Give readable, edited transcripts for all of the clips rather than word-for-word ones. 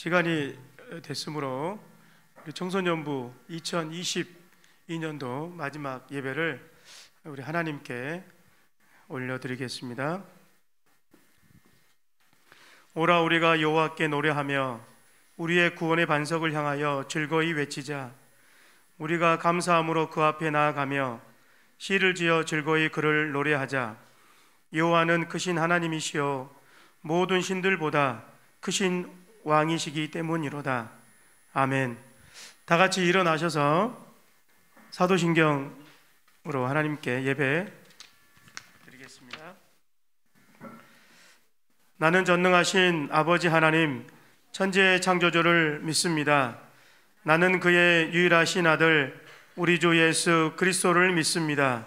시간이 됐으므로 우리 청소년부 2022년도 마지막 예배를 우리 하나님께 올려드리겠습니다. 오라 우리가 여호와께 노래하며 우리의 구원의 반석을 향하여 즐거이 외치자. 우리가 감사함으로 그 앞에 나아가며 시를 지어 즐거이 그를 노래하자. 여호와는 크신 하나님이시요 모든 신들보다 크신 왕이시기 때문이로다. 아멘. 다 같이 일어나셔서 사도신경으로 하나님께 예배 드리겠습니다. 나는 전능하신 아버지 하나님 천지의 창조주를 믿습니다. 나는 그의 유일하신 아들 우리 주 예수 그리스도를 믿습니다.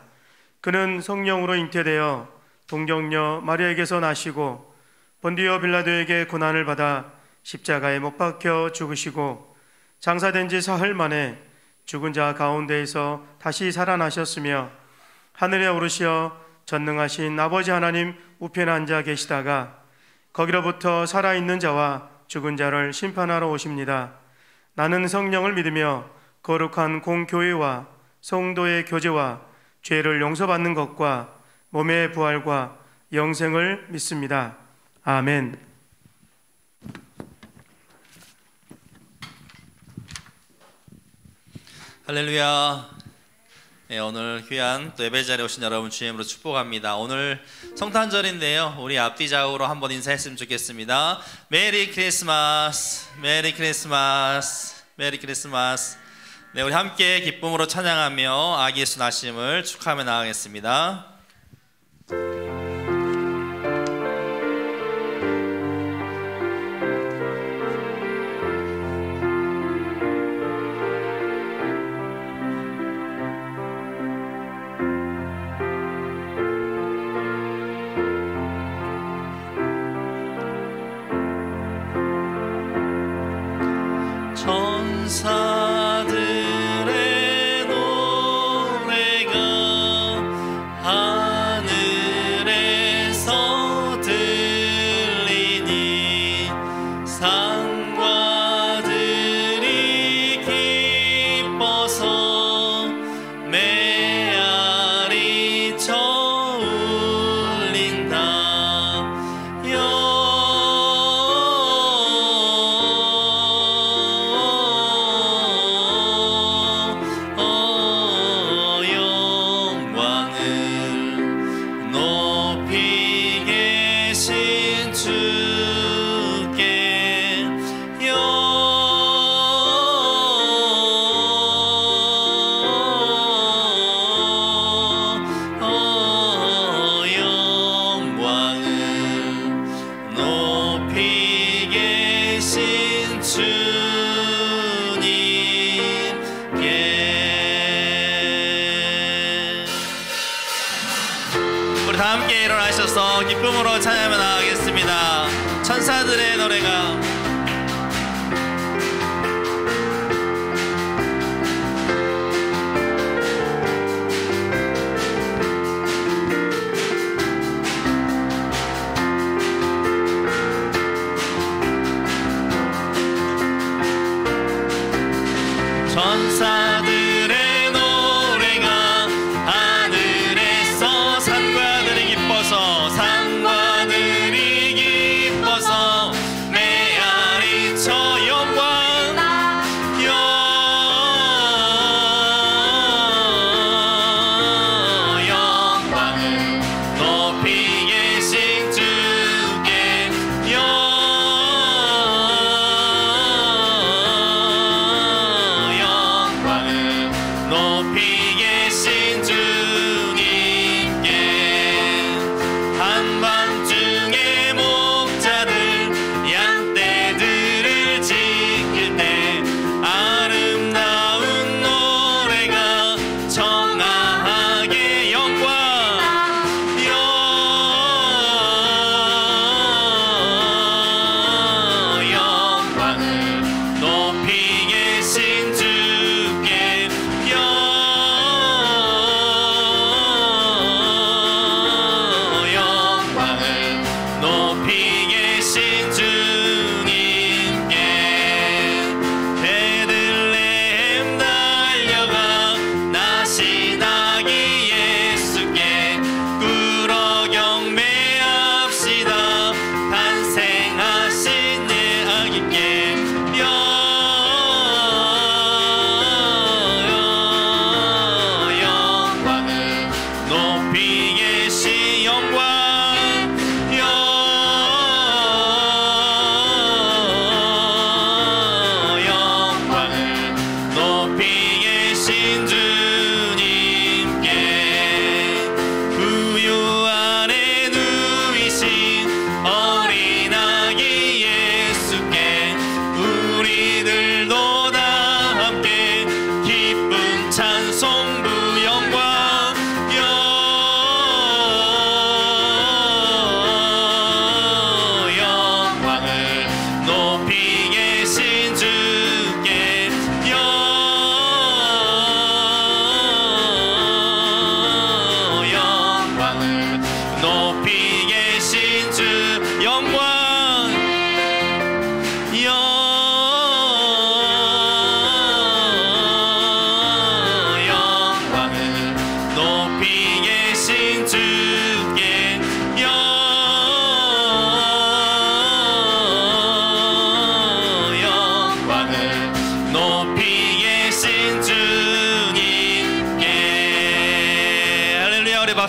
그는 성령으로 잉태되어 동정녀 마리아에게서 나시고 본디오 빌라도에게 고난을 받아 십자가에 못 박혀 죽으시고 장사된 지 사흘 만에 죽은 자 가운데에서 다시 살아나셨으며 하늘에 오르시어 전능하신 아버지 하나님 우편에 앉아 계시다가 거기로부터 살아있는 자와 죽은 자를 심판하러 오십니다. 나는 성령을 믿으며 거룩한 공교회와 성도의 교제와 죄를 용서받는 것과 몸의 부활과 영생을 믿습니다. 아멘. 할렐루야. 네, 오늘 귀한 또 예배 자리에 오신 여러분 주님으로 축복합니다. 오늘 성탄절인데요, 우리 앞뒤 좌우로 한번 인사했으면 좋겠습니다. 메리 크리스마스, 메리 크리스마스, 메리 크리스마스. 네, 우리 함께 기쁨으로 찬양하며 아기 예수 나심을 축하하며 나가겠습니다. 천사들의 노래가 하늘에서 들리니 상과들이 기뻐서 메아리 쳐 울린다. 기쁨으로 찬양하며 나가겠습니다. 천사들의 노래가 천사들의 노래가 하늘에서 상과들이 기뻐서 메아리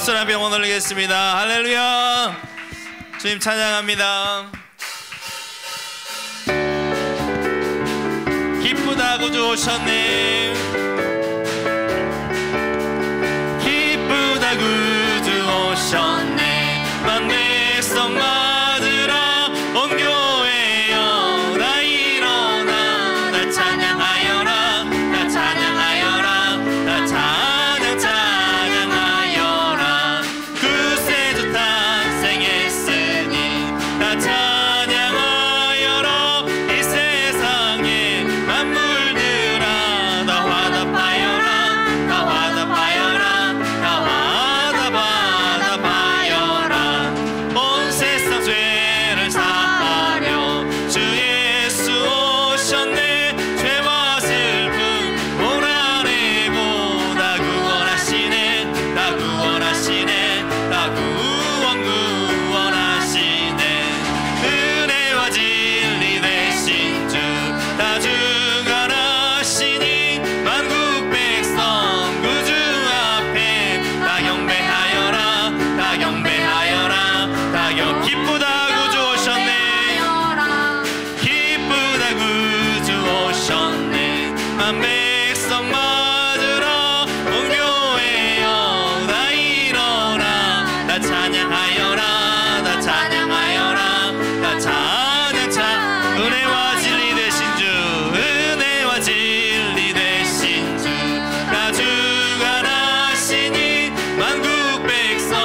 목소리 한번 영원 올리겠습니다. 할렐루야. 주님 찬양합니다. 기쁘다 구주 오셨네. 기쁘다 구주 오셨네. 만백성 맞으라 온 교회여 다 일어나 다 찬양하여라 다 찬양하여라 다 찬양하여라 구세주 탄생했으니 다 찬양하여라 이 세상에 만물들아 다 화답하여라 다 화답하여라 다 화답하여라 온 세상 죄를 사하려 주 예수 오셨네. 죄와 슬픔 몰아내고 다 구원하시네. 다 구원하시네. 다 구원하시네. 은혜와 진리 되신 주 다 주관하시니 만국 백성 구주 앞에 다 경배하여라 다 경배하여라 다 기쁘다 구주 오셨네. 기쁘다 구주 오셨네. 만백성 맞으라 온 교회여 다 일어나 다 찬양하여라 다 찬양하여라 다 찬양 은혜와 진리 되신 주 은혜와 진리 되신 주 다 주관하시니 만국 백성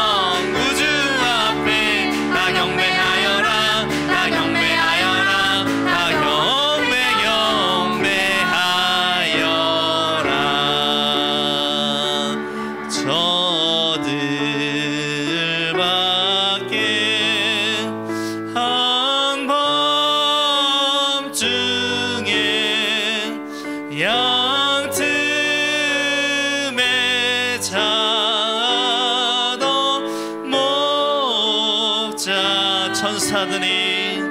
구주 앞에 다 경배하여라 다 경배하여라 다 경배하여라. 저들밖에 한밤중에 양틈에 자던 목자 천사들이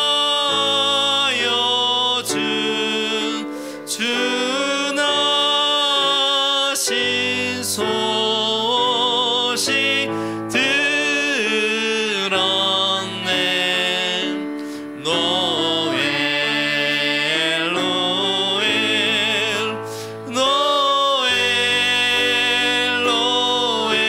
전하여 주 나신 소식 들었네. 노엘 노엘 노엘 노엘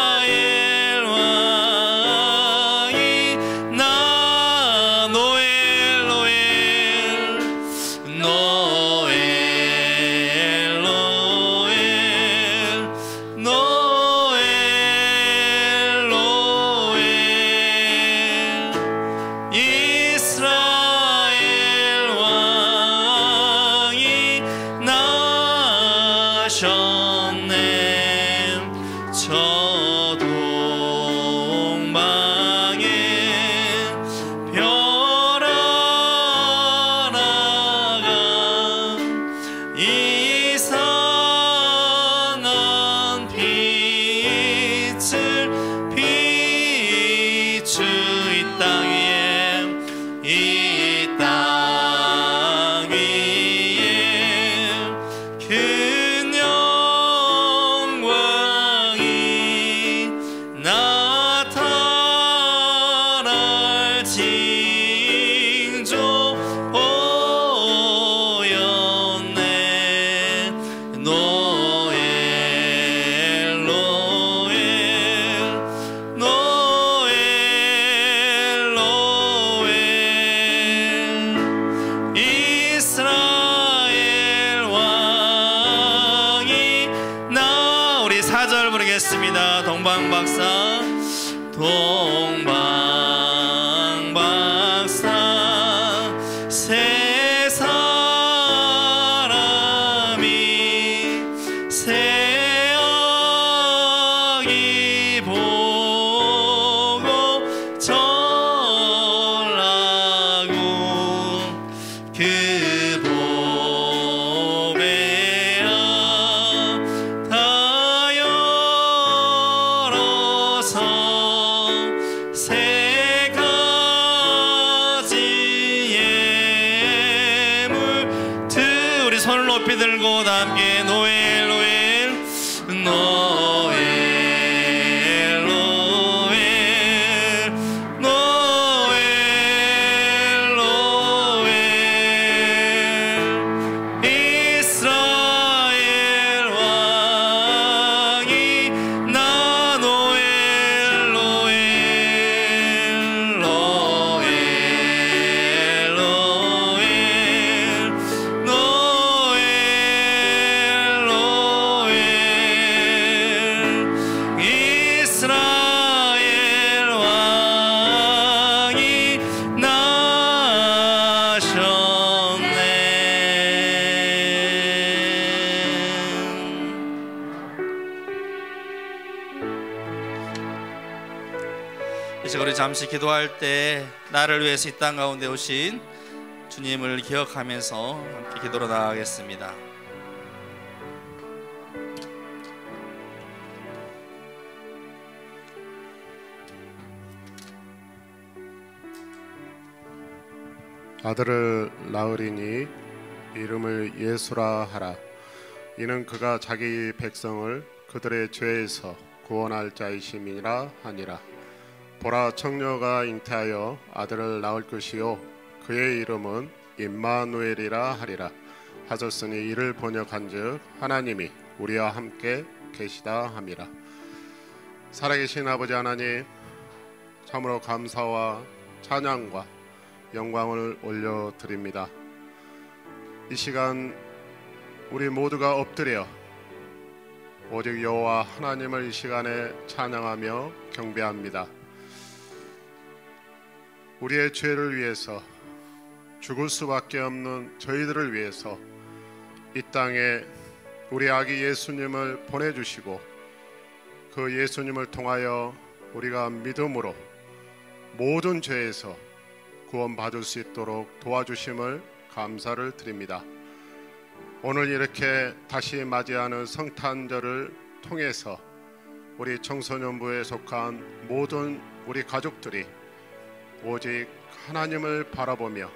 이스라엘 왕이 나 노엘 노엘 노엘 노엘 노엘 노엘 이스라엘 왕이 나셨네. 저 동방에 별 하나가 이상한 빛을 비추 이 땅 위에 이 땅 위에 큰 영광이 나타날 징조 보였네. 노엘 노엘 노엘 노엘 이스라엘 왕이 나 우리 4절 부르겠습니다. 동방박사 동방박사 세 사람이 새 아기 보고 전하고 그 보배야 다 열어서 새 높이 들고 다 함께 노엘 노엘 노엘 이제 우리 잠시 기도할 때 나를 위해서 이 땅 가운데 오신 주님을 기억하면서 함께 기도로 나아가겠습니다. 아들을 낳으리니 이름을 예수라 하라. 이는 그가 자기 백성을 그들의 죄에서 구원할 자이심이라 하니라. 보라, 청녀가 잉태하여 아들을 낳을 것이요 그의 이름은 임마누엘이라 하리라. 하셨으니 이를 번역한즉 하나님이 우리와 함께 계시다 함이라. 살아계신 아버지 하나님, 참으로 감사와 찬양과 영광을 올려드립니다. 이 시간 우리 모두가 엎드려 오직 여호와 하나님을 이 시간에 찬양하며 경배합니다. 우리의 죄를 위해서, 죽을 수밖에 없는 저희들을 위해서 이 땅에 우리 아기 예수님을 보내주시고 그 예수님을 통하여 우리가 믿음으로 모든 죄에서 구원받을 수 있도록 도와주심을 감사를 드립니다. 오늘 이렇게 다시 맞이하는 성탄절을 통해서 우리 청소년부에 속한 모든 우리 가족들이 오직 하나님을 바라보며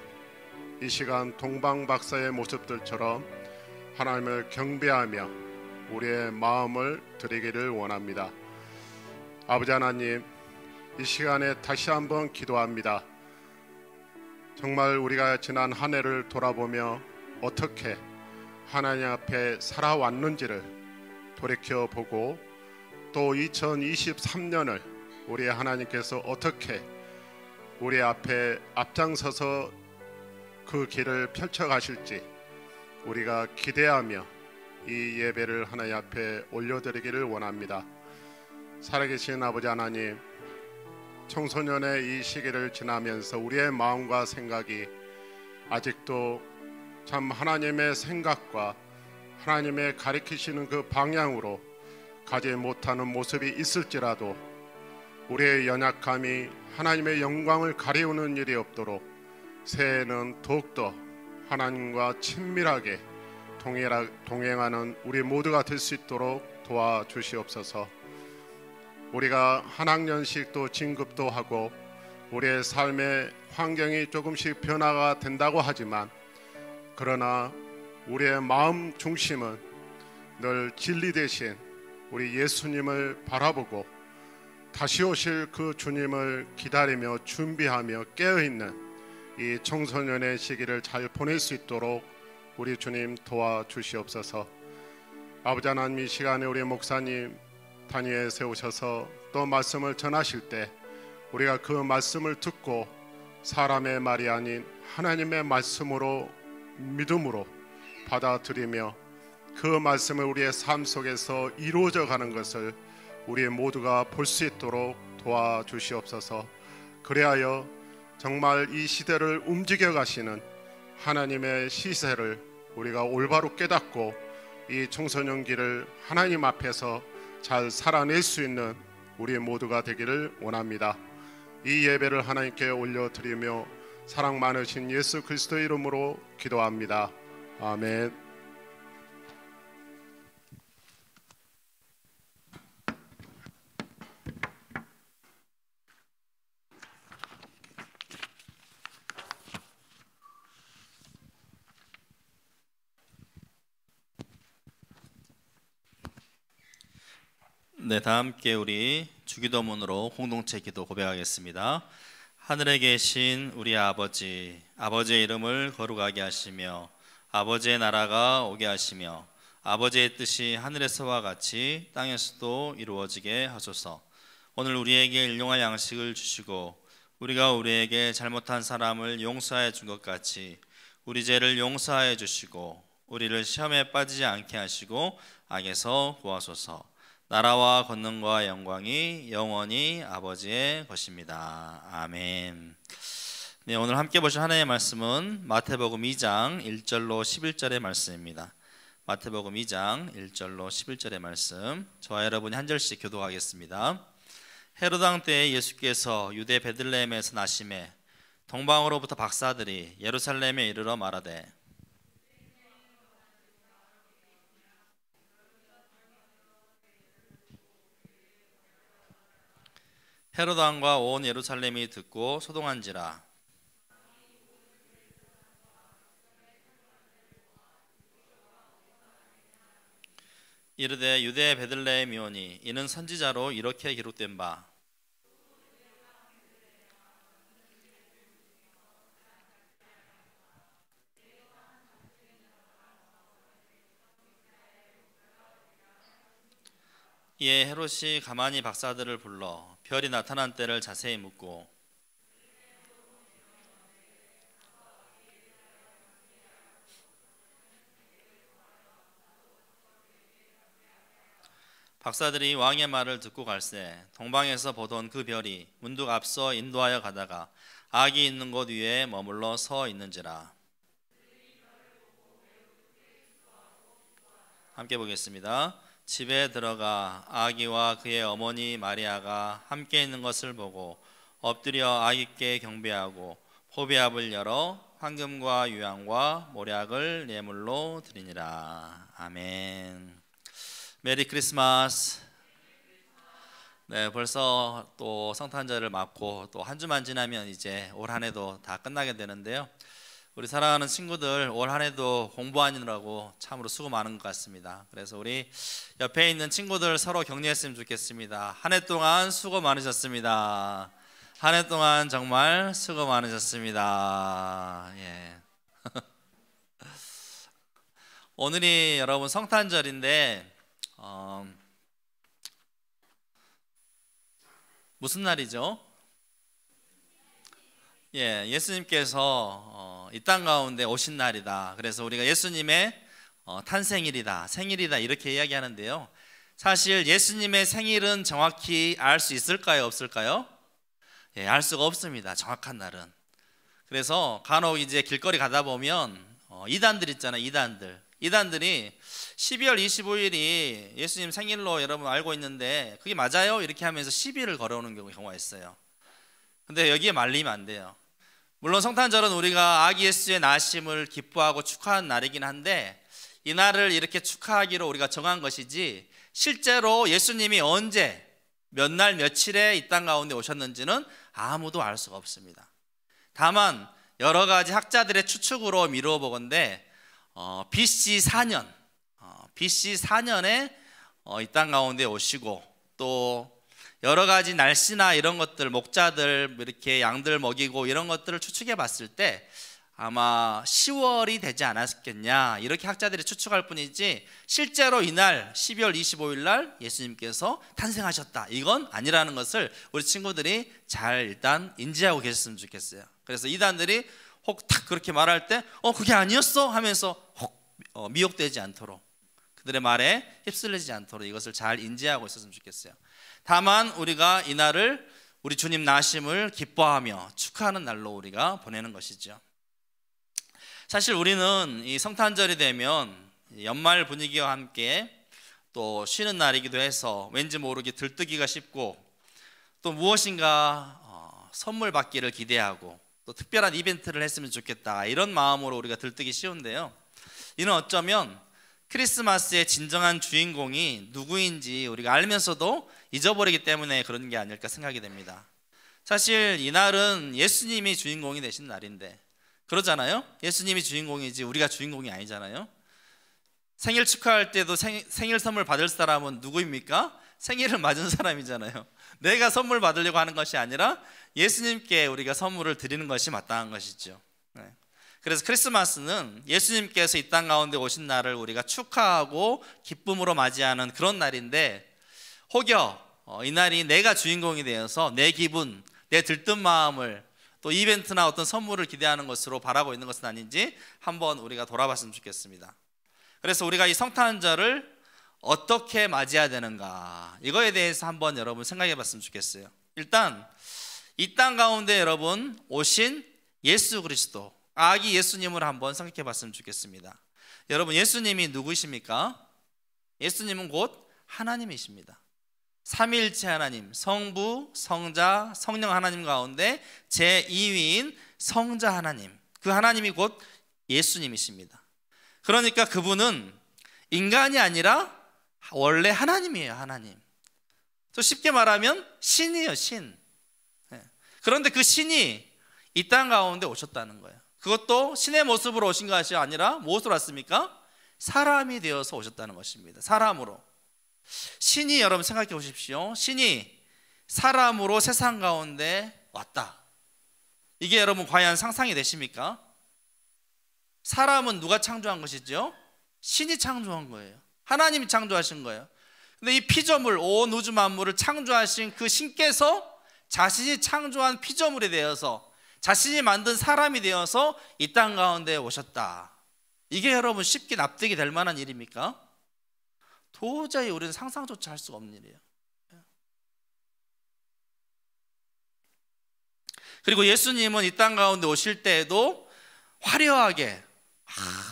이 시간 동방박사의 모습들처럼 하나님을 경배하며 우리의 마음을 드리기를 원합니다. 아버지 하나님, 이 시간에 다시 한번 기도합니다. 정말 우리가 지난 한 해를 돌아보며 어떻게 하나님 앞에 살아왔는지를 돌이켜보고 또 2023년을 우리 하나님께서 어떻게 우리 앞에 앞장서서 그 길을 펼쳐가실지 우리가 기대하며 이 예배를 하나님 앞에 올려드리기를 원합니다. 살아계신 아버지 하나님, 청소년의 이 시기를 지나면서 우리의 마음과 생각이 아직도 참 하나님의 생각과 하나님의 가리키시는 그 방향으로 가지 못하는 모습이 있을지라도 우리의 연약함이 하나님의 영광을 가리우는 일이 없도록 새해에는 더욱더 하나님과 친밀하게 동행하는 우리 모두가 될 수 있도록 도와주시옵소서. 우리가 한 학년씩 또 진급도 하고 우리의 삶의 환경이 조금씩 변화가 된다고 하지만 그러나 우리의 마음 중심은 늘 진리 대신 우리 예수님을 바라보고 다시 오실 그 주님을 기다리며 준비하며 깨어있는 이 청소년의 시기를 잘 보낼 수 있도록 우리 주님 도와주시옵소서. 아버지 하나님, 이 시간에 우리 목사님 단위에 세우셔서 또 말씀을 전하실 때 우리가 그 말씀을 듣고 사람의 말이 아닌 하나님의 말씀으로 믿음으로 받아들이며 그 말씀을 우리의 삶 속에서 이루어져 가는 것을 우리 모두가 볼 수 있도록 도와주시옵소서. 그리하여 정말 이 시대를 움직여 가시는 하나님의 시세를 우리가 올바로 깨닫고 이 청소년기를 하나님 앞에서 잘 살아낼 수 있는 우리 모두가 되기를 원합니다. 이 예배를 하나님께 올려드리며 사랑 많으신 예수 그리스도의 이름으로 기도합니다. 아멘. 네, 다 함께 우리 주기도문으로 공동체 기도 고백하겠습니다. 하늘에 계신 우리 아버지, 아버지의 이름을 거룩하게 하시며 아버지의 나라가 오게 하시며 아버지의 뜻이 하늘에서와 같이 땅에서도 이루어지게 하소서. 오늘 우리에게 일용할 양식을 주시고 우리가 우리에게 잘못한 사람을 용서해 준 것 같이 우리 죄를 용서해 주시고 우리를 시험에 빠지지 않게 하시고 악에서 구하소서. 나라와 권능과 영광이 영원히 아버지의 것입니다. 아멘. 네, 오늘 함께 보실 하나님의 말씀은 마태복음 2장 1절로 11절의 말씀입니다. 마태복음 2장 1절로 11절의 말씀, 저와 여러분이 한 절씩 교독하겠습니다. 헤로드 왕 때에 예수께서 유대 베들레헴에서 나심에 동방으로부터 박사들이 예루살렘에 이르러 말하되 헤로드 왕과 온 예루살렘이 듣고 소동한지라. 이르되 유대 베들레헴이오니 이는 선지자로 이렇게 기록된 바 이에 헤롯이 가만히 박사들을 불러 별이 나타난 때를 자세히 묻고 박사들이 왕의 말을 듣고 갈새 동방에서 보던 그 별이 문득 앞서 인도하여 가다가 악이 있는 곳 위에 머물러 서 있는지라. 함께 보겠습니다. 집에 들어가 아기와 그의 어머니 마리아가 함께 있는 것을 보고 엎드려 아기께 경배하고 포비압을 열어 황금과 유향과 모략을 예물로 드리니라. 아멘. 메리 크리스마스. 네, 벌써 또 성탄절을 맞고 또 한 주만 지나면 이제 올 한 해도 다 끝나게 되는데요. 우리 사랑하는 친구들 올 한 해도 공부하느라고 참으로 수고 많은 것 같습니다. 그래서 우리 옆에 있는 친구들 서로 격려했으면 좋겠습니다. 한 해 동안 수고 많으셨습니다. 한 해 동안 정말 수고 많으셨습니다. 예. 오늘이 여러분 성탄절인데 무슨 날이죠? 예, 예수님께서 이 땅 가운데 오신 날이다. 그래서 우리가 예수님의 탄생일이다, 생일이다 이렇게 이야기하는데요. 사실 예수님의 생일은 정확히 알 수 있을까요, 없을까요? 예, 알 수가 없습니다. 정확한 날은. 그래서 간혹 이제 길거리 가다 보면 이단들 있잖아요. 이단들이 12월 25일이 예수님 생일로 여러분 알고 있는데 그게 맞아요? 이렇게 하면서 시비를 걸어오는 경우가 있어요. 근데 여기에 말리면 안 돼요. 물론 성탄절은 우리가 아기 예수의 나심을 기뻐하고 축하하는 날이긴 한데 이 날을 이렇게 축하하기로 우리가 정한 것이지 실제로 예수님이 언제 몇 날 며칠에 이 땅 가운데 오셨는지는 아무도 알 수가 없습니다. 다만 여러 가지 학자들의 추측으로 미루어 보건대 BC 4년에 이 땅 가운데 오시고 또 여러 가지 날씨나 이런 것들, 목자들 이렇게 양들 먹이고 이런 것들을 추측해 봤을 때 아마 10월이 되지 않았겠냐 이렇게 학자들이 추측할 뿐이지 실제로 이날 12월 25일 날 예수님께서 탄생하셨다 이건 아니라는 것을 우리 친구들이 잘 일단 인지하고 계셨으면 좋겠어요. 그래서 이단들이 혹 탁 그렇게 말할 때 그게 아니었어 하면서 혹 미혹되지 않도록 그들의 말에 휩쓸리지 않도록 이것을 잘 인지하고 있었으면 좋겠어요. 다만 우리가 이날을 우리 주님 나심을 기뻐하며 축하하는 날로 우리가 보내는 것이죠. 사실 우리는 이 성탄절이 되면 연말 분위기와 함께 또 쉬는 날이기도 해서 왠지 모르게 들뜨기가 쉽고 또 무엇인가 선물 받기를 기대하고 또 특별한 이벤트를 했으면 좋겠다 이런 마음으로 우리가 들뜨기 쉬운데요. 이는 어쩌면 크리스마스의 진정한 주인공이 누구인지 우리가 알면서도 잊어버리기 때문에 그런 게 아닐까 생각이 됩니다. 사실 이날은 예수님이 주인공이 되신 날인데 그러잖아요. 예수님이 주인공이지 우리가 주인공이 아니잖아요. 생일 축하할 때도 생일 선물 받을 사람은 누구입니까? 생일을 맞은 사람이잖아요. 내가 선물 받으려고 하는 것이 아니라 예수님께 우리가 선물을 드리는 것이 마땅한 것이죠. 네. 그래서 크리스마스는 예수님께서 이 땅 가운데 오신 날을 우리가 축하하고 기쁨으로 맞이하는 그런 날인데, 혹여 이 날이 내가 주인공이 되어서 내 기분, 내 들뜬 마음을 또 이벤트나 어떤 선물을 기대하는 것으로 바라고 있는 것은 아닌지 한번 우리가 돌아봤으면 좋겠습니다. 그래서 우리가 이 성탄절을 어떻게 맞이해야 되는가, 이거에 대해서 한번 여러분 생각해 봤으면 좋겠어요. 일단 이 땅 가운데 여러분 오신 예수 그리스도, 아기 예수님을 한번 생각해 봤으면 좋겠습니다. 여러분, 예수님이 누구이십니까? 예수님은 곧 하나님이십니다. 삼위일체 하나님, 성부, 성자, 성령 하나님 가운데 제2위인 성자 하나님, 그 하나님이 곧 예수님이십니다. 그러니까 그분은 인간이 아니라 원래 하나님이에요. 하나님. 또 쉽게 말하면 신이에요. 신. 그런데 그 신이 이 땅 가운데 오셨다는 거예요. 그것도 신의 모습으로 오신 것이 아니라 무엇으로 왔습니까? 사람이 되어서 오셨다는 것입니다. 사람으로. 신이, 여러분 생각해 보십시오. 신이 사람으로 세상 가운데 왔다. 이게 여러분 과연 상상이 되십니까? 사람은 누가 창조한 것이죠? 신이 창조한 거예요. 하나님이 창조하신 거예요. 근데 이 피조물, 온 우주 만물을 창조하신 그 신께서 자신이 창조한 피조물이 되어서, 자신이 만든 사람이 되어서 이 땅 가운데 오셨다. 이게 여러분 쉽게 납득이 될 만한 일입니까? 도저히 우리는 상상조차 할 수가 없는 일이에요. 그리고 예수님은 이 땅 가운데 오실 때에도 화려하게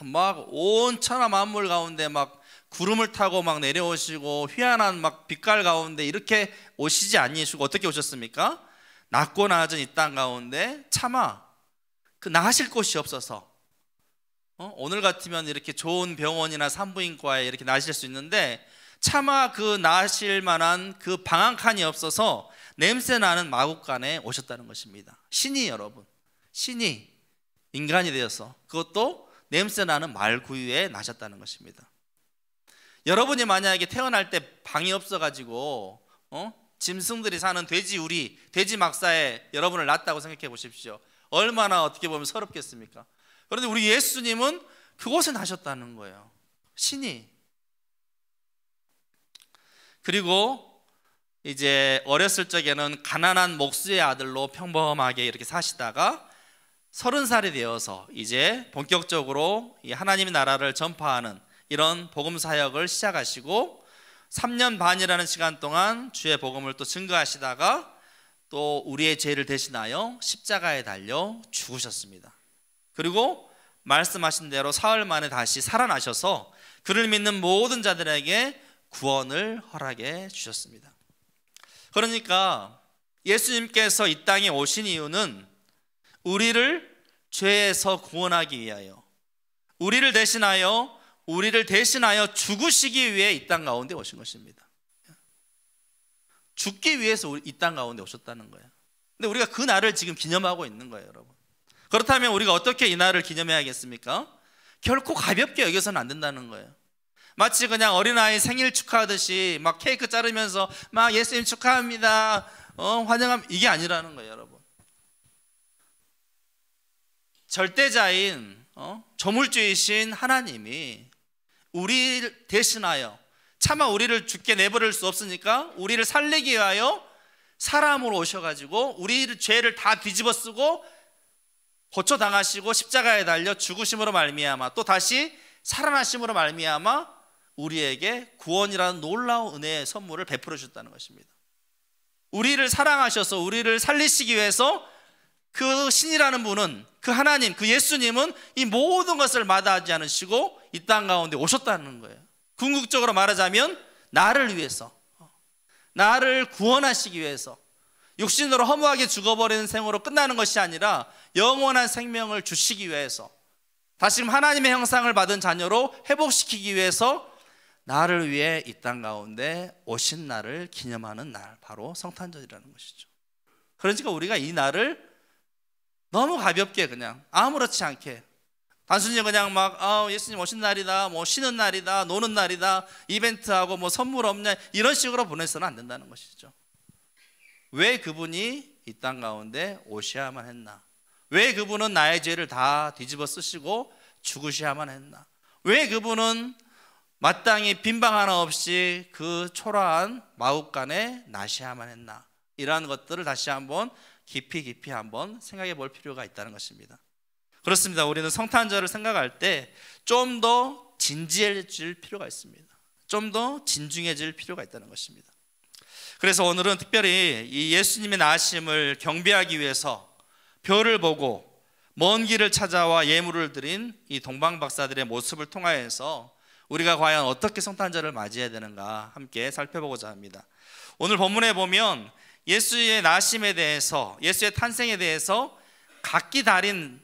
막 온 천하 만물 가운데 막 구름을 타고 막 내려오시고 휘한한 막 빛깔 가운데 이렇게 오시지 아니시고 어떻게 오셨습니까? 낮고 낮은 이 땅 가운데 차마 그 나으실 곳이 없어서, 오늘 같으면 이렇게 좋은 병원이나 산부인과에 이렇게 나으실 수 있는데 차마 그 나으실 만한 그 방 한 칸이 없어서 냄새나는 마구간에 오셨다는 것입니다. 신이, 여러분, 신이 인간이 되어서, 그것도 냄새나는 말구유에 나셨다는 것입니다. 여러분이 만약에 태어날 때 방이 없어가지고 짐승들이 사는 돼지 우리, 돼지 막사에 여러분을 낳았다고 생각해 보십시오. 얼마나 어떻게 보면 서럽겠습니까? 그런데 우리 예수님은 그곳에 나셨다는 거예요. 신이. 그리고 이제 어렸을 적에는 가난한 목수의 아들로 평범하게 이렇게 사시다가 30살이 되어서 이제 본격적으로 이 하나님의 나라를 전파하는 이런 복음 사역을 시작하시고 3년 반이라는 시간 동안 주의 복음을 또 증거하시다가 또 우리의 죄를 대신하여 십자가에 달려 죽으셨습니다. 그리고 말씀하신 대로 사흘 만에 다시 살아나셔서 그를 믿는 모든 자들에게 구원을 허락해 주셨습니다. 그러니까 예수님께서 이 땅에 오신 이유는 우리를 죄에서 구원하기 위하여, 우리를 대신하여 죽으시기 위해 이 땅 가운데 오신 것입니다. 죽기 위해서 이 땅 가운데 오셨다는 거예요. 근데 우리가 그 날을 지금 기념하고 있는 거예요, 여러분. 그렇다면 우리가 어떻게 이 날을 기념해야겠습니까? 결코 가볍게 여겨서는 안 된다는 거예요. 마치 그냥 어린아이 생일 축하하듯이 막 케이크 자르면서 막 예수님 축하합니다, 환영합니다, 이게 아니라는 거예요, 여러분. 절대자인 조물주이신 하나님이 우리를 대신하여, 차마 우리를 죽게 내버릴 수 없으니까 우리를 살리기 위하여 사람으로 오셔가지고 우리의 죄를 다 뒤집어 쓰고 고초당하시고 십자가에 달려 죽으심으로 말미암아 또 다시 살아나심으로 말미암아 우리에게 구원이라는 놀라운 은혜의 선물을 베풀어 주셨다는 것입니다. 우리를 사랑하셔서 우리를 살리시기 위해서 그 신이라는 분은, 그 하나님, 그 예수님은 이 모든 것을 마다하지 않으시고 이 땅 가운데 오셨다는 거예요. 궁극적으로 말하자면 나를 위해서, 나를 구원하시기 위해서, 육신으로 허무하게 죽어버리는 생으로 끝나는 것이 아니라 영원한 생명을 주시기 위해서, 다시금 하나님의 형상을 받은 자녀로 회복시키기 위해서 나를 위해 이 땅 가운데 오신 날을 기념하는 날, 바로 성탄절이라는 것이죠. 그러니까 우리가 이 날을 너무 가볍게 그냥 아무렇지 않게 단순히 그냥 막 예수님 오신 날이다, 뭐 쉬는 날이다, 노는 날이다, 이벤트하고 뭐 선물 없냐 이런 식으로 보내서는 안 된다는 것이죠. 왜 그분이 이 땅 가운데 오셔야만 했나? 왜 그분은 나의 죄를 다 뒤집어 쓰시고 죽으셔야만 했나? 왜 그분은 마땅히 빈방 하나 없이 그 초라한 마국간에 나셔야만 했나? 이러한 것들을 다시 한번 깊이 한번 생각해 볼 필요가 있다는 것입니다. 그렇습니다. 우리는 성탄절을 생각할 때 좀 더 진지해질 필요가 있습니다. 좀 더 진중해질 필요가 있다는 것입니다. 그래서 오늘은 특별히 이 예수님의 나심을 경배하기 위해서 별을 보고 먼 길을 찾아와 예물을 드린 이 동방박사들의 모습을 통하여서 우리가 과연 어떻게 성탄절을 맞이해야 되는가 함께 살펴보고자 합니다. 오늘 본문에 보면 예수의 나심에 대해서, 예수의 탄생에 대해서 각기 다른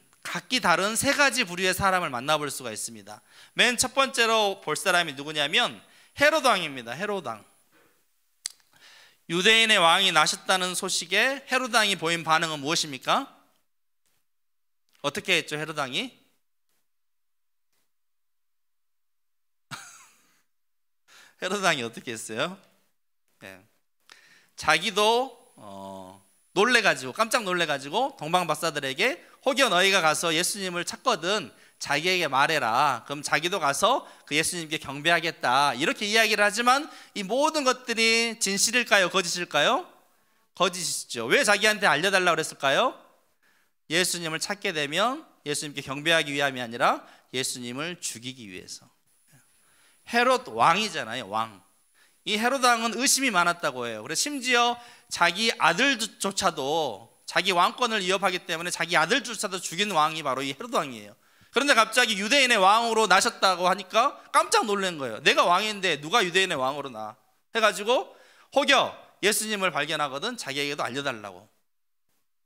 세 가지 부류의 사람을 만나볼 수가 있습니다. 맨 첫 번째로 볼 사람이 누구냐면 헤롯 왕입니다. 헤롯 왕. 유대인의 왕이 나셨다는 소식에 헤롯 왕이 보인 반응은 무엇입니까? 어떻게 했죠, 헤롯 왕이? 헤롯 왕이 어떻게 했어요? 네. 자기도 놀래가지고 깜짝 놀래가지고 동방박사들에게 혹여 너희가 가서 예수님을 찾거든 자기에게 말해라. 그럼 자기도 가서 그 예수님께 경배하겠다. 이렇게 이야기를 하지만 이 모든 것들이 진실일까요? 거짓일까요? 거짓이죠. 왜 자기한테 알려달라고 그랬을까요? 예수님을 찾게 되면 예수님께 경배하기 위함이 아니라 예수님을 죽이기 위해서. 헤롯 왕이잖아요. 왕. 이 헤롯 왕은 의심이 많았다고 해요. 그래서 심지어 자기 아들조차도 자기 왕권을 위협하기 때문에 자기 아들조차도 죽인 왕이 바로 이 헤롯 왕이에요. 그런데 갑자기 유대인의 왕으로 나셨다고 하니까 깜짝 놀란 거예요. 내가 왕인데 누가 유대인의 왕으로 나? 해가지고 혹여 예수님을 발견하거든 자기에게도 알려달라고.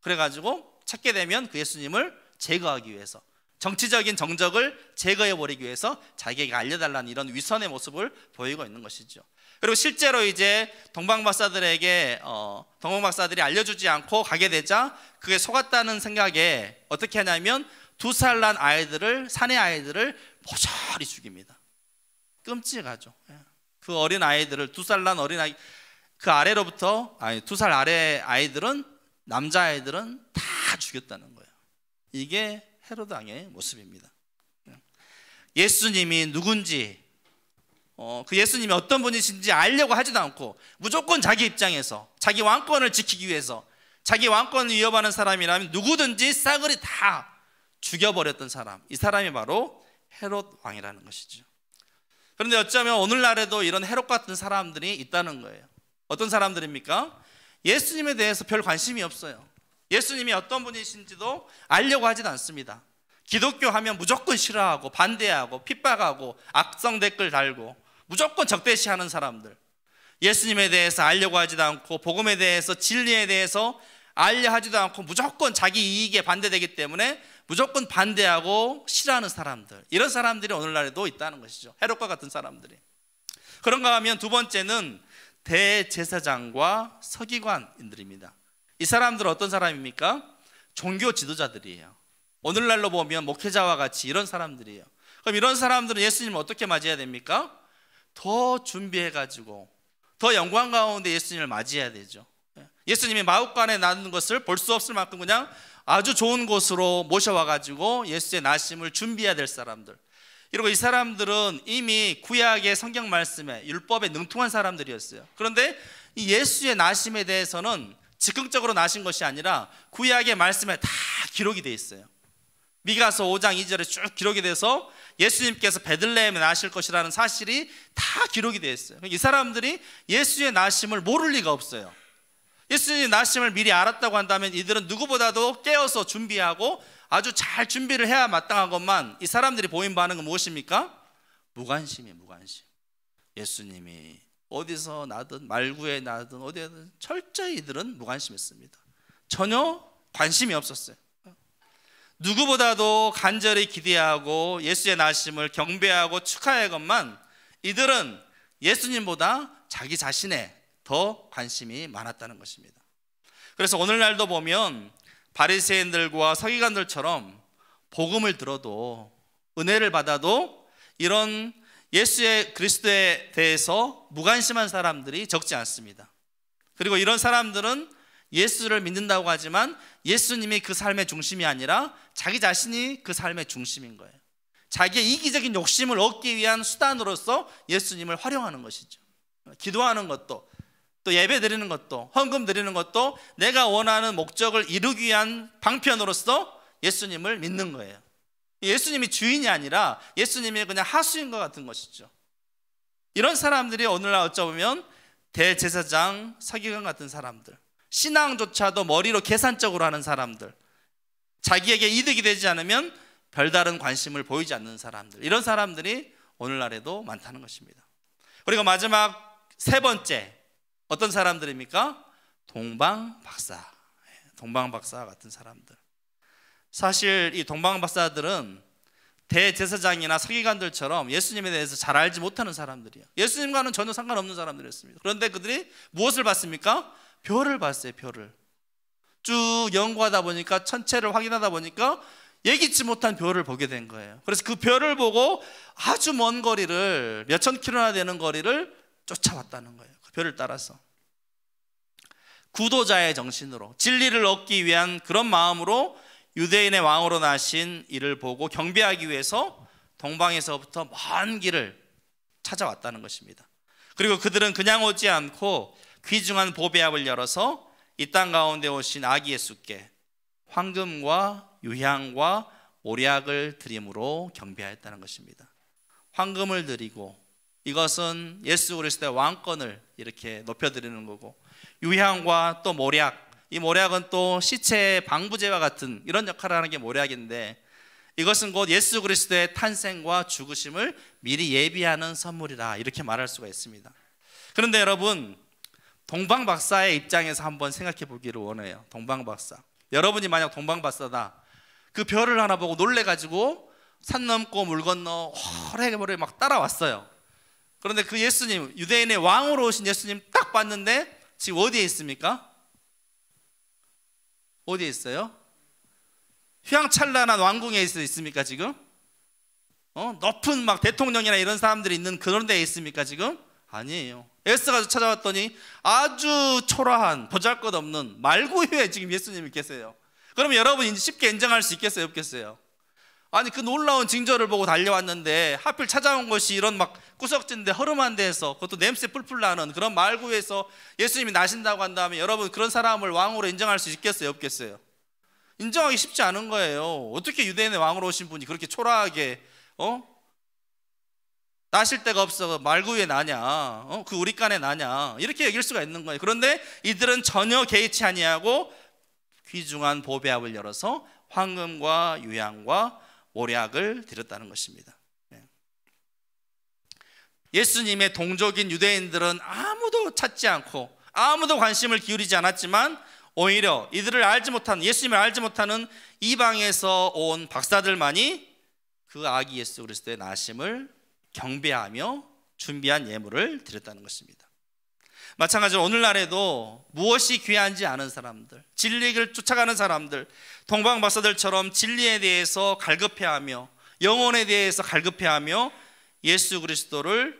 그래가지고 찾게 되면 그 예수님을 제거하기 위해서, 정치적인 정적을 제거해버리기 위해서 자기에게 알려달라는 이런 위선의 모습을 보이고 있는 것이죠. 그리고 실제로 이제 동방박사들에게 동방박사들이 알려주지 않고 가게 되자 그게 속았다는 생각에 어떻게 하냐면 2살 난 아이들을, 사내 아이들을 모조리 죽입니다. 끔찍하죠. 그 어린 아이들을, 2살 난 어린 아이, 그 아래로부터 2살 아래 아이들은, 남자 아이들은 다 죽였다는 거예요. 이게 헤롯 왕의 모습입니다. 예수님이 누군지, 그 예수님이 어떤 분이신지 알려고 하지도 않고 무조건 자기 입장에서 자기 왕권을 지키기 위해서, 자기 왕권을 위협하는 사람이라면 누구든지 싸그리 다 죽여버렸던 사람, 이 사람이 바로 헤롯 왕이라는 것이죠. 그런데 어쩌면 오늘날에도 이런 헤롯 같은 사람들이 있다는 거예요. 어떤 사람들입니까? 예수님에 대해서 별 관심이 없어요. 예수님이 어떤 분이신지도 알려고 하지도 않습니다. 기독교 하면 무조건 싫어하고 반대하고 핍박하고 악성 댓글 달고 무조건 적대시하는 사람들, 예수님에 대해서 알려고 하지도 않고 복음에 대해서, 진리에 대해서 알려 하지도 않고 무조건 자기 이익에 반대되기 때문에 무조건 반대하고 싫어하는 사람들, 이런 사람들이 오늘날에도 있다는 것이죠. 헤롯과 같은 사람들이. 그런가 하면 두 번째는 대제사장과 서기관인들입니다. 이 사람들은 어떤 사람입니까? 종교 지도자들이에요. 오늘날로 보면 목회자와 같이 이런 사람들이에요. 그럼 이런 사람들은 예수님을 어떻게 맞이해야 됩니까? 더 준비해가지고 더 영광 가운데 예수님을 맞이해야 되죠. 예수님이 마국간에 나는 것을 볼 수 없을 만큼 그냥 아주 좋은 곳으로 모셔와가지고 예수의 나심을 준비해야 될 사람들. 그리고 이 사람들은 이미 구약의 성경 말씀에, 율법에 능통한 사람들이었어요. 그런데 이 예수의 나심에 대해서는 즉흥적으로 나신 것이 아니라 구약의 말씀에 다 기록이 되어 있어요. 미가서 5장 2절에 쭉 기록이 돼서 예수님께서 베들레헴에 나실 것이라는 사실이 다 기록이 되어 있어요. 이 사람들이 예수의 나심을 모를 리가 없어요. 예수님의 나심을 미리 알았다고 한다면 이들은 누구보다도 깨어서 준비하고 아주 잘 준비를 해야 마땅한 것만, 이 사람들이 보인 반응은 무엇입니까? 무관심이에요. 무관심. 예수님이 어디서 나든 말구에 나든 어디든 철저히 이들은 무관심했습니다. 전혀 관심이 없었어요. 누구보다도 간절히 기대하고 예수의 나심을 경배하고 축하할 것만, 이들은 예수님보다 자기 자신에 더 관심이 많았다는 것입니다. 그래서 오늘날도 보면 바리새인들과 서기관들처럼 복음을 들어도 은혜를 받아도 이런 예수의 그리스도에 대해서 무관심한 사람들이 적지 않습니다. 그리고 이런 사람들은 예수를 믿는다고 하지만 예수님이 그 삶의 중심이 아니라 자기 자신이 그 삶의 중심인 거예요. 자기의 이기적인 욕심을 얻기 위한 수단으로서 예수님을 활용하는 것이죠. 기도하는 것도, 또 예배 드리는 것도, 헌금 드리는 것도 내가 원하는 목적을 이루기 위한 방편으로서 예수님을 믿는 거예요. 예수님이 주인이 아니라 예수님이 그냥 하수인 것 같은 것이죠. 이런 사람들이 오늘날 어쩌면 대제사장, 서기관 같은 사람들, 신앙조차도 머리로 계산적으로 하는 사람들, 자기에게 이득이 되지 않으면 별다른 관심을 보이지 않는 사람들, 이런 사람들이 오늘날에도 많다는 것입니다. 그리고 마지막 세 번째, 어떤 사람들입니까? 동방박사, 동방박사 같은 사람들. 사실 이 동방박사들은 대제사장이나 서기관들처럼 예수님에 대해서 잘 알지 못하는 사람들이에요. 예수님과는 전혀 상관없는 사람들이었습니다. 그런데 그들이 무엇을 봤습니까? 별을 봤어요. 별을 쭉 연구하다 보니까, 천체를 확인하다 보니까 예기치 못한 별을 보게 된 거예요. 그래서 그 별을 보고 아주 먼 거리를, 몇천 킬로나 되는 거리를 쫓아왔다는 거예요. 그 별을 따라서 구도자의 정신으로, 진리를 얻기 위한 그런 마음으로 유대인의 왕으로 나신 이를 보고 경배하기 위해서 동방에서부터 먼 길을 찾아왔다는 것입니다. 그리고 그들은 그냥 오지 않고 귀중한 보배압을 열어서 이 땅 가운데 오신 아기 예수께 황금과 유향과 모략을 드림으로 경배하였다는 것입니다. 황금을 드리고, 이것은 예수 그리스도의 왕권을 이렇게 높여드리는 거고, 유향과 또 모략, 이 모략은 또 시체의 방부제와 같은 이런 역할을 하는 게 모략인데, 이것은 곧 예수 그리스도의 탄생과 죽으심을 미리 예비하는 선물이라, 이렇게 말할 수가 있습니다. 그런데 여러분, 동방박사의 입장에서 한번 생각해 보기를 원해요. 동방박사, 여러분이 만약 동방박사다, 그 별을 하나 보고 놀래가지고 산 넘고 물 건너 호래보래 막 따라왔어요. 그런데 그 예수님, 유대인의 왕으로 오신 예수님 딱 봤는데 지금 어디에 있습니까? 어디에 있어요? 휘황찬란한 왕궁에 있습니까 지금? 높은 막 대통령이나 이런 사람들이 있는 그런 데에 있습니까 지금? 아니에요. 에스가 찾아왔더니 아주 초라한, 보잘것없는 말구유에 지금 예수님이 계세요. 그러면 여러분 쉽게 인정할 수 있겠어요, 없겠어요? 아니, 그 놀라운 징조를 보고 달려왔는데 하필 찾아온 것이 이런 막 구석진데 허름한 데에서, 그것도 냄새 뿔뿔 나는 그런 말구에서 예수님이 나신다고 한다면 여러분 그런 사람을 왕으로 인정할 수 있겠어요, 없겠어요? 인정하기 쉽지 않은 거예요. 어떻게 유대인의 왕으로 오신 분이 그렇게 초라하게 나실 데가 없어 말구에 나냐, 그 우리간에 나냐, 이렇게 여길 수가 있는 거예요. 그런데 이들은 전혀 개의치 아니하고 귀중한 보배압을 열어서 황금과 유향과 모략을 드렸다는 것입니다. 예수님의 동족인 유대인들은 아무도 찾지 않고 아무도 관심을 기울이지 않았지만, 오히려 이들을 알지 못하는, 예수님을 알지 못하는 이방에서 온 박사들만이 그 아기 예수 그리스도의 나심을 경배하며 준비한 예물을 드렸다는 것입니다. 마찬가지로 오늘날에도 무엇이 귀한지 아는 사람들, 진리를 쫓아가는 사람들, 동방박사들처럼 진리에 대해서 갈급해하며 영혼에 대해서 갈급해하며 예수 그리스도를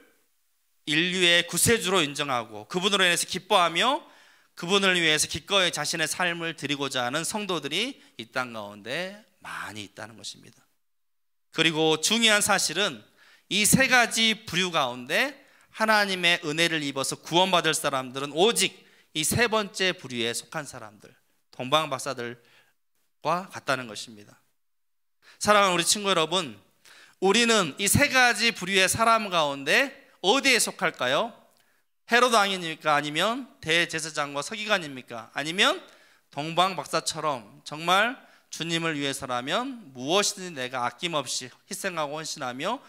인류의 구세주로 인정하고 그분으로 인해서 기뻐하며 그분을 위해서 기꺼이 자신의 삶을 드리고자 하는 성도들이 이 땅 가운데 많이 있다는 것입니다. 그리고 중요한 사실은 이 세 가지 부류 가운데 하나님의 은혜를 입어서 구원받을 사람들은 오직 이 세 번째 부류에 속한 사람들, 동방박사들과 같다는 것입니다. 사랑하는 우리 친구 여러분, 우리는 이 세 가지 부류의 사람 가운데 어디에 속할까요? 헤로드 왕입니까? 아니면 대제사장과 서기관입니까? 아니면 동방박사처럼 정말 주님을 위해서라면 무엇이든지 내가 아낌없이 희생하고 헌신하며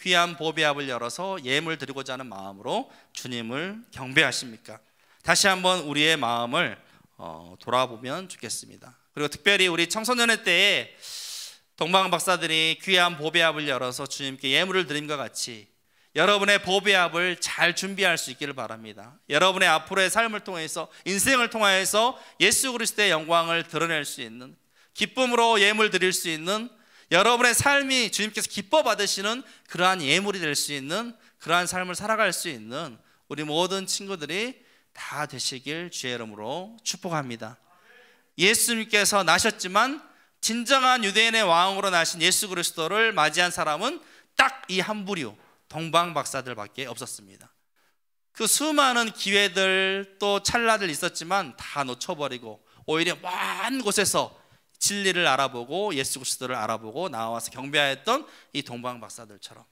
귀한 보배압을 열어서 예물 드리고자 하는 마음으로 주님을 경배하십니까? 다시 한번 우리의 마음을 돌아보면 좋겠습니다. 그리고 특별히 우리 청소년회 때에 동방박사들이 귀한 보배압을 열어서 주님께 예물을 드림과 같이 여러분의 보배압을 잘 준비할 수 있기를 바랍니다. 여러분의 앞으로의 삶을 통해서, 인생을 통하여서 예수 그리스도의 영광을 드러낼 수 있는, 기쁨으로 예물 드릴 수 있는 여러분의 삶이 주님께서 기뻐 받으시는 그러한 예물이 될 수 있는, 그러한 삶을 살아갈 수 있는 우리 모든 친구들이 다 되시길 주의 이름으로 축복합니다. 예수님께서 나셨지만 진정한 유대인의 왕으로 나신 예수 그리스도를 맞이한 사람은 딱 이 한 부류 동방박사들밖에 없었습니다. 그 수많은 기회들 또 찰나들 있었지만 다 놓쳐버리고 오히려 먼 곳에서 진리를 알아보고 예수 그리스도를 알아보고 나와서 경배하였던 이 동방박사들처럼,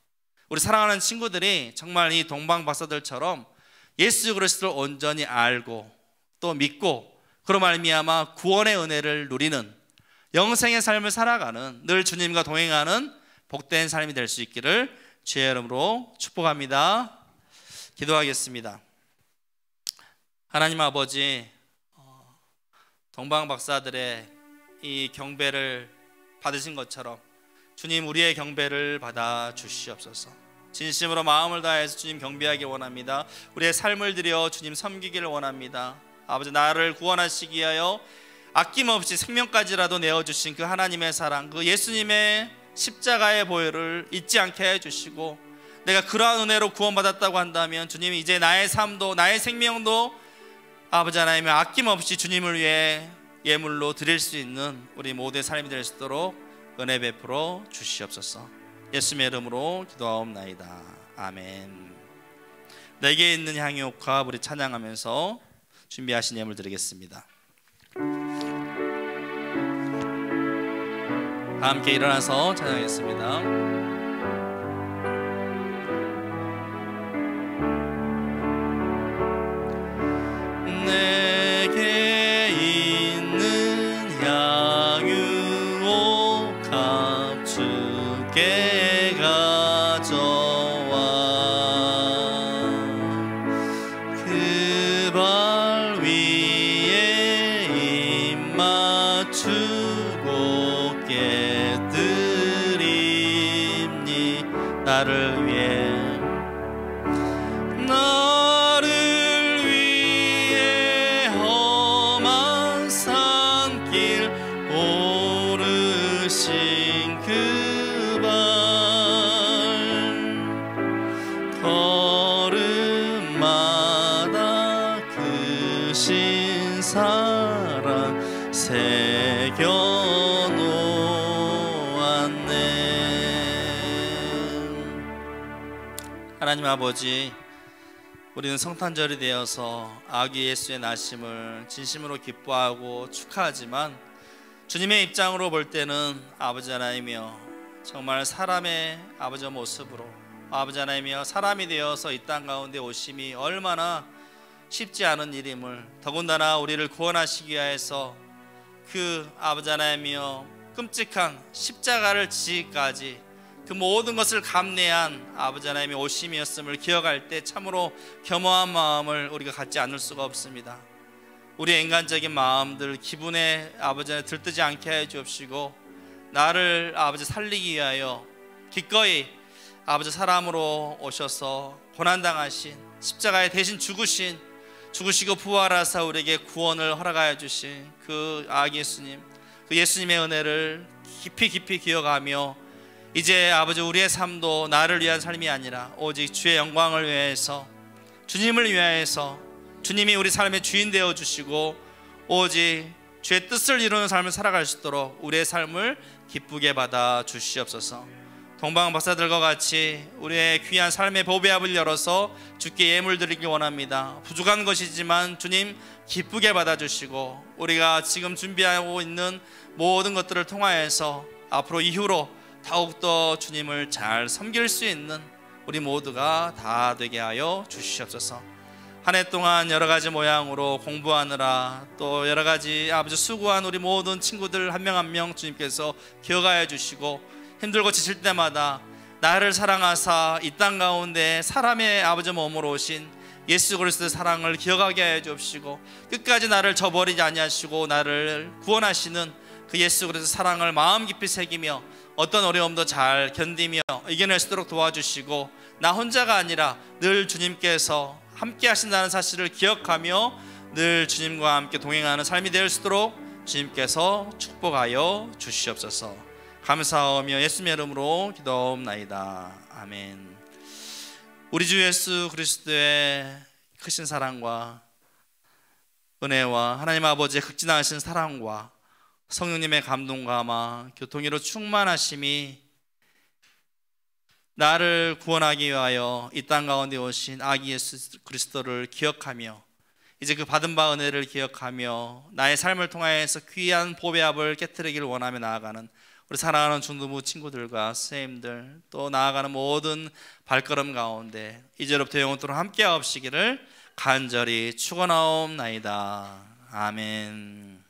우리 사랑하는 친구들이 정말 이 동방박사들처럼 예수 그리스도를 온전히 알고 또 믿고 그로 말미암아 구원의 은혜를 누리는 영생의 삶을 살아가는, 늘 주님과 동행하는 복된 삶이 될 수 있기를 주의 이름으로 축복합니다. 기도하겠습니다. 하나님 아버지, 동방박사들의 이 경배를 받으신 것처럼 주님 우리의 경배를 받아 주시옵소서. 진심으로 마음을 다해서 주님 경배하기 원합니다. 우리의 삶을 들여 주님 섬기기를 원합니다. 아버지, 나를 구원하시기 위하여 아낌없이 생명까지라도 내어주신 그 하나님의 사랑, 그 예수님의 십자가의 보혈을 잊지 않게 해주시고, 내가 그러한 은혜로 구원받았다고 한다면 주님 이제 나의 삶도 나의 생명도 아버지 하나님의 아낌없이 주님을 위해 예물로 드릴 수 있는 우리 모두의 삶이 될 수 있도록 은혜 베풀어 주시옵소서. 예수님의 이름으로 기도하옵나이다. 아멘. 내게 있는 향유옥합 우리 찬양하면서 준비하신 예물 드리겠습니다. 다 함께 일어나서 찬양하겠습니다. 내게 있는 향유옥합 주께 가져와 그 발 위에 입 맞추고 깨뜨립니. 나를 위해 하나님 아버지, 우리는 성탄절이 되어서 아기 예수의 나심을 진심으로 기뻐하고 축하하지만 주님의 입장으로 볼 때는 아버지 하나님이여 정말 사람의 아버지 모습으로 아버지 하나님이여 사람이 되어서 이 땅 가운데 오심이 얼마나 쉽지 않은 일임을, 더군다나 우리를 구원하시기 위해서 그 아버지 하나님이여 끔찍한 십자가를 지기까지 그 모든 것을 감내한 아버지 하나님의 오심이었음을 기억할 때 참으로 겸허한 마음을 우리가 갖지 않을 수가 없습니다. 우리의 인간적인 마음들 기분에 아버지 하나님 들뜨지 않게 해 주옵시고, 나를 아버지 살리기 위하여 기꺼이 아버지 사람으로 오셔서 고난당하신 십자가에 대신 죽으시고 부활하사 우리에게 구원을 허락하여 주신 그 아기 예수님, 그 예수님의 은혜를 깊이 기억하며 이제 아버지 우리의 삶도 나를 위한 삶이 아니라 오직 주의 영광을 위해서, 주님을 위하여서 주님이 우리 삶의 주인 되어 주시고 오직 주의 뜻을 이루는 삶을 살아갈 수 있도록 우리의 삶을 기쁘게 받아 주시옵소서. 동방박사들과 같이 우리의 귀한 삶의 보배합을 열어서 주께 예물 드리기 원합니다. 부족한 것이지만 주님 기쁘게 받아주시고 우리가 지금 준비하고 있는 모든 것들을 통하여서 앞으로 이후로 더욱더 주님을 잘 섬길 수 있는 우리 모두가 다 되게 하여 주시옵소서. 한 해 동안 여러 가지 모양으로 공부하느라 또 여러 가지 아버지 수고한 우리 모든 친구들 한 명 한 명 주님께서 기억하여 주시고, 힘들고 지칠 때마다 나를 사랑하사 이 땅 가운데 사람의 아버지 몸으로 오신 예수 그리스도의 사랑을 기억하게 하여 주옵시고, 끝까지 나를 저버리지 아니하시고 나를 구원하시는 그 예수 그리스도의 사랑을 마음 깊이 새기며 어떤 어려움도 잘 견디며 이겨낼 수 있도록 도와주시고, 나 혼자가 아니라 늘 주님께서 함께 하신다는 사실을 기억하며 늘 주님과 함께 동행하는 삶이 될 수 있도록 주님께서 축복하여 주시옵소서. 감사하며 예수님의 이름으로 기도하옵나이다. 아멘. 우리 주 예수 그리스도의 크신 사랑과 은혜와 하나님 아버지의 극진하신 사랑과 성령님의 감동과 아마 교통으로 충만하심이 나를 구원하기 위하여 이 땅 가운데 오신 아기 예수 그리스도를 기억하며 이제 그 받은 바 은혜를 기억하며 나의 삶을 통하여서 귀한 보배 합을 깨뜨리기를 원하며 나아가는 우리 사랑하는 중등부 친구들과 선생님들 또 나아가는 모든 발걸음 가운데 이제로부터 영원토록 함께 하옵시기를 간절히 축원하옵나이다. 아멘.